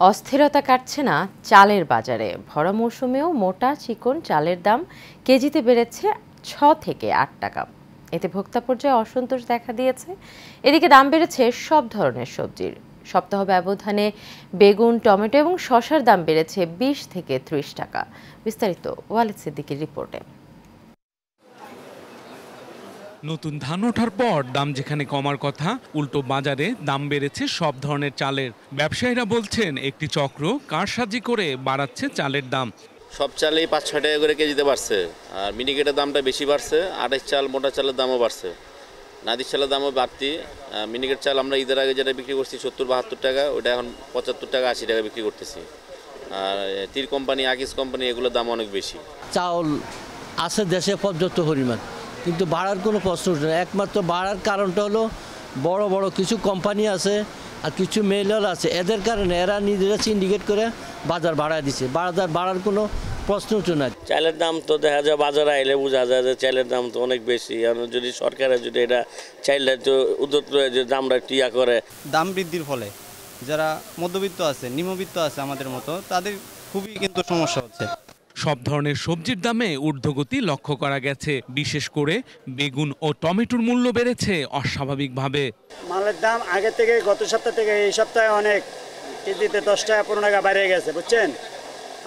অস্থিরতা কাটছে না চালের বাজারে। ভরা মৌসুমেও মোটা চিকন চালের দাম কেজিতে বেড়েছে 6 থেকে 8 টাকা। এতে ভোক্তা পর্যায়ে অসন্তোষ দেখা দিয়েছে। এদিকে দাম বেড়েছে সব ধরনের সবজির। সপ্তাহ ব্যবধানে বেগুন, টমেটো এবং শসার দাম বেড়েছে 20 থেকে 30 টাকা। বিস্তারিত ওয়ালিদ সিদ্দিকীর রিপোর্টে। নতুন ধান ওঠার পর দাম যেখানে কমার কথা, উল্টো বাজারে দাম বেড়েছে সব ধরনের চালের। ব্যবসায়ীরা বলছেন একটি চক্র কারসাজি করে বাড়াচ্ছে চালের দাম। সব চালেই 5-6 টাকা করে কেজিতে বাড়ছে, আর মিনিকেটের দামটা বেশি বাড়ছে। আড়াই চাল, মোটা চালের দামও বাড়ছে, নাদির চালের দামও বাড়তি। মিনিকেট চাল আমরা ঈদের আগে যেটা বিক্রি করছি 70-72 টাকা, ওটা এখন 75 টাকা 80 টাকা বিক্রি করতেছি। আর তীর কোম্পানি, আকিস কোম্পানি, এগুলোর দাম অনেক বেশি। চাউল আছে দেশে পর্যাপ্ত পরিমাণ, কিন্তু বাড়ার কোনো প্রশ্ন উঠে না। একমাত্র বাড়ার কারণটা হলো বড় বড় কিছু কোম্পানি আছে আর কিছু মেলল আছে, এদের কারণে এরা নিজেরা সিন্ডিকেট করে বাজার বাড়ায় দিচ্ছে। বাড়ার কোনো প্রশ্ন উঠে না। চালের দাম তো দেখা যায় বাজারে আইলে বোঝা যায় যে চালের দাম তো অনেক বেশি। আর যদি সরকারের যদি এটা চাইলে তো উদ্যত যে দামটা একটু ইয়া করে। দাম বৃদ্ধির ফলে যারা মধ্যবিত্ত আছে, নিম্নবিত্ত আছে আমাদের মতো, তাদের খুবই কিন্তু সমস্যা হচ্ছে। সব ধরনের সবজির দামে ঊর্ধ্বগতি লক্ষ্য করা গেছে। বিশেষ করে বেগুন ও টমেটোর মূল্য বেড়েছে অস্বাভাবিকভাবে। মালের দাম আগে থেকে গত সপ্তাহ থেকে এই সপ্তাহে অনেক কেজিতে 10 টাকা 15 টাকা বেড়ে গেছে, বুঝছেন।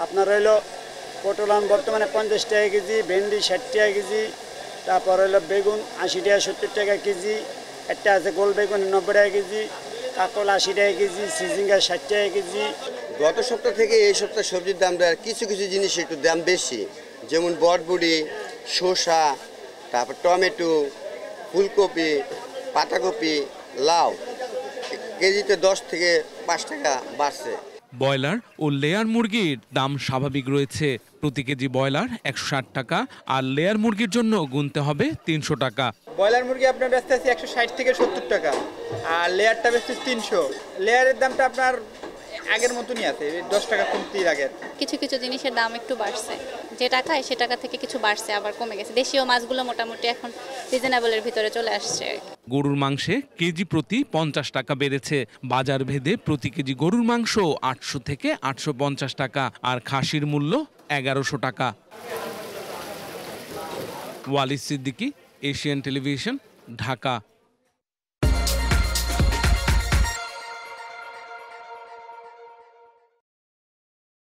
আপনার হইলো পটল বর্তমানে 50 টাকা কেজি, ভেন্ডি 60 টাকা কেজি, তারপর হইলো বেগুন 80 টাকা 70 টাকা কেজি, একটা আছে গোল বেগুন 90 টাকা কেজি, কাকল 80 টাকা কেজি, সিজিঙ্গা 60 টাকা কেজি। গত সপ্তাহ থেকে এই সপ্তাহে সবজির দামটা কিছু কিছু জিনিস একটু দাম বেশি, যেমন বটবুড়ি, শসা, তারপর টমেটো, ফুলকপি, পাতাকপি, লাউ কেজিতে 10 থেকে 5 টাকা বাড়ছে। ব্রয়লার ও লেয়ার মুরগির দাম স্বাভাবিক রয়েছে। প্রতি কেজি ব্রয়লার 160 টাকা, আর লেয়ার মুরগির জন্য গুনতে হবে 300 টাকা। ব্রয়লার মুরগি আপনার ব্যস্ত আছে 160 থেকে 70 টাকা, আর লেয়ারটা ব্যস্ত 300। লেয়ারের দামটা আপনার আগের মতনই আছে, 10 টাকা কমতি আগের। কিছু কিছু জিনিসের দাম একটু বাড়ছে, যে টাকা সে টাকা থেকে কিছু বাড়ছে, আবার কমে গেছে। দেশীয় মাছগুলো মোটামুটি এখন রিজনেবলের ভিতরে চলে আসছে। গরুর মাংসে কেজি প্রতি 50 টাকা বেড়েছে। বাজার ভেদে প্রতি কেজি গরুর মাংস 800 থেকে 850 টাকা, আর খাসির মূল্য 1100 টাকা। Walid Siddiqui, Asian television, Dhaka.